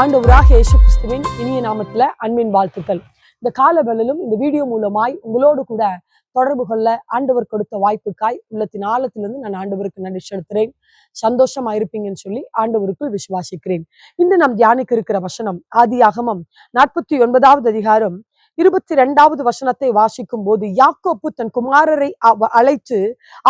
ஆண்டவராகிய இயேசு கிறிஸ்துவின் இனிய நாமத்துல அன்பின் வாழ்த்துக்கள். இந்த காலவேளையிலும் இந்த வீடியோ மூலமாய் உங்களோடு கூட தொடர்பு கொள்ள ஆண்டவர் கொடுத்த வாய்ப்புக்காய் உள்ளத்தின் ஆழத்திலிருந்து நான் ஆண்டவருக்கு நன்றி செலுத்துறேன். சந்தோஷமா இருப்பீங்கன்னு சொல்லி ஆண்டவருக்குள் விசுவாசிக்கிறேன். இன்று நாம் தியானிக்க இருக்கிற வசனம் ஆதியாகமம் 49வது அதிகாரம் 22வது வசனத்தை வாசிக்கும் போது, யாக்கோப்பு தன் குமாரரை அழைத்து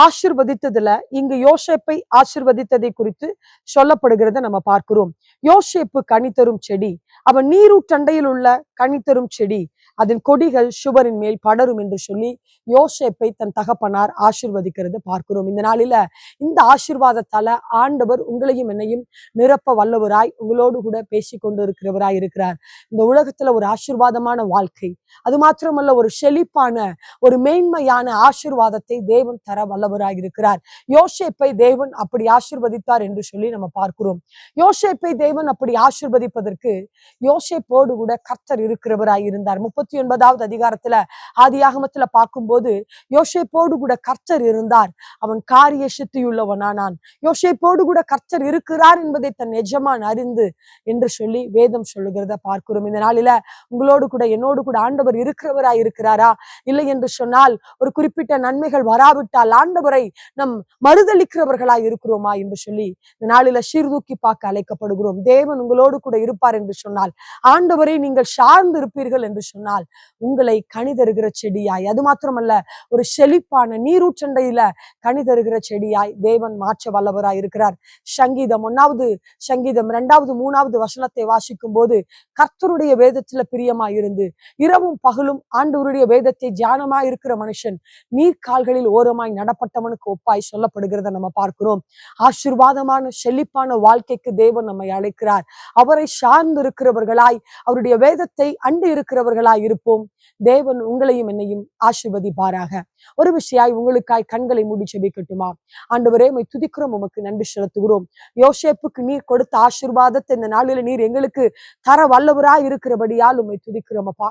ஆசிர்வதித்ததுல இங்கு யோசேப்பை ஆசிர்வதித்ததை குறித்து சொல்லப்படுகிறத நம்ம பார்க்கிறோம். யோசேப்பு கனி தரும் செடி, அவன் நீரூற்றண்டையில் உள்ள கனி தரும் செடி, அதன் கொடிகள் சுவரின் மேல் படரும் என்று சொல்லி யோசேப்பை தன் தகப்பனார் ஆசிர்வதிக்கிறத பார்க்கிறோம். இந்த நாளில இந்த ஆசீர்வாதத்தால ஆண்டவர் உங்களையும் என்னையும் நிரப்ப வல்லவராய் உங்களோடு கூட பேசிக்கொண்டு இருக்கிறவராய் இருக்கிறார். இந்த உலகத்துல ஒரு ஆசீர்வாதமான வாழ்க்கை, அது மாத்திரமல்ல ஒரு செழிப்பான ஒரு மேன்மையான ஆசீர்வாதத்தை தேவன் தர வல்லவராய் இருக்கிறார். யோசேப்பை தேவன் அப்படி ஆசீர்வதித்தார் என்று சொல்லி நம்ம பார்க்கிறோம். யோசேப்பை தேவன் அப்படி ஆசீர்வதிப்பதற்கு யோசேப்போடு கூட கர்த்தர் இருக்கிறவராய் இருந்தார். 39வது அதிகாரத்துல ஆதியாகமத்துல பார்க்கும்போது யோசேப்போடு கூட கர்த்தர் இருந்தார், அவன் காரிய சித்தியுள்ளவனானான். யோசேப்போடு கூட கர்த்தர் இருக்கிறார் என்பதை தன் எஜமான் அறிந்து என்று சொல்லி வேதம் சொல்லுகிறத பார்க்கிறோம். இந்த நாளில உங்களோடு கூட என்னோடு கூட ஆண்டவர் இருக்கிறவராய் இருக்கிறாரா? இல்லை என்று சொன்னால் ஒரு குறிப்பிட்ட நன்மைகள் வராவிட்டால் ஆண்டவரை நம் மறுதளிக்கிறவர்களாய் இருக்கிறோமா என்று சொல்லி இந்த நாளில சீர்தூக்கி பார்க்க அழைக்கப்படுகிறோம். தேவன் உங்களோடு கூட இருப்பார் என்று சொன்னால், ஆண்டவரை நீங்கள் சார்ந்து இருப்பீர்கள் என்று சொன்னால், உங்களை கனி தருகிற செடியாய், அது மாத்திரமல்ல ஒரு செழிப்பான நீரூற்றண்டையில கனி தருகிற செடியாய் தேவன் மாற்ற வல்லவராய் இருக்கிறார். சங்கீதம் 1வது சங்கீதம் 2வது 3வது வசனத்தை வாசிக்கும் போது, கர்த்தருடைய வேதத்துல பிரியமாய் இருந்து இரவும் பகலும் ஆண்டவருடைய வேதத்தை தியானமாய் இருக்கிற மனுஷன் நீர்கால்களில் ஓரமாய் நடப்பட்டவனுக்கு ஒப்பாய் சொல்லப்படுகிறத நம்ம பார்க்கிறோம். ஆசீர்வாதமான செழிப்பான வாழ்க்கைக்கு தேவன் நம்மை அழைக்கிறார். அவரை சார்ந்து இருக்கிறவர்களாய், அவருடைய வேதத்தை அண்டு இருக்கிறவர்களாய் இருப்போம். தேவன் உங்களையும் என்னையும் ஆசீர்வதிப்பாராக. ஒரு விஷயாய் உங்களுக்காய் கண்களை மூடி ஜெபிக்கட்டுமா? ஆண்டவரே, உம்மை துதிக்கிறோம், உமக்கு நன்றி செலுத்துகிறோம். யோசேப்புக்கு நீர் கொடுத்த ஆசீர்வாதத்தை இந்த நாளில நீர் எங்களுக்கு தர வல்லவராய் இருக்கிறபடியால் உம்மை துதிக்கிறோம் அப்பா.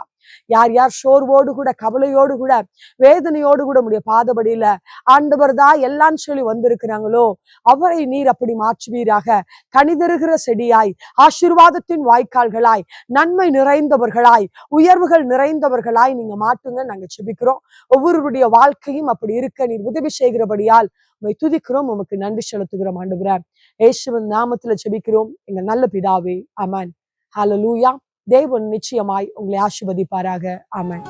யார் யார் சோர்வோடு கூட, கவலையோடு கூட, வேதனையோடு கூட உம்முடைய பாதபடியில ஆண்டவர் தான் எல்லாம் சொல்லி வந்திருக்கிறாங்களோ, அவரை நீர் அப்படி மாற்றுவீராக. கனிதருகிற செடியாய், ஆசீர்வாதத்தின் வாய்க்கால்களாய், நன்மை நிறைந்தவர்களாய், உயர்வுகள் நிறைந்தவர்களாய் நீங்க மாட்டுங்க நாங்க ஜெபிக்கிறோம். ஒவ்வொருவருடைய வாழ்க்கையும் அப்படி இருக்க நீர் உதவி செய்கிறபடியால் உம்மை துதிக்கிறோம், உமக்கு நன்றி செலுத்துகிறோம் ஆண்டவரே. இயேசுவின் நாமத்துல ஜெபிக்கிறோம் எங்க நல்ல பிதாவே, ஆமென். ஹல்லேலூயா. தேவன் நிச்சயமாய் உங்களை ஆசீர்வதிப்பாராக. ஆமென்.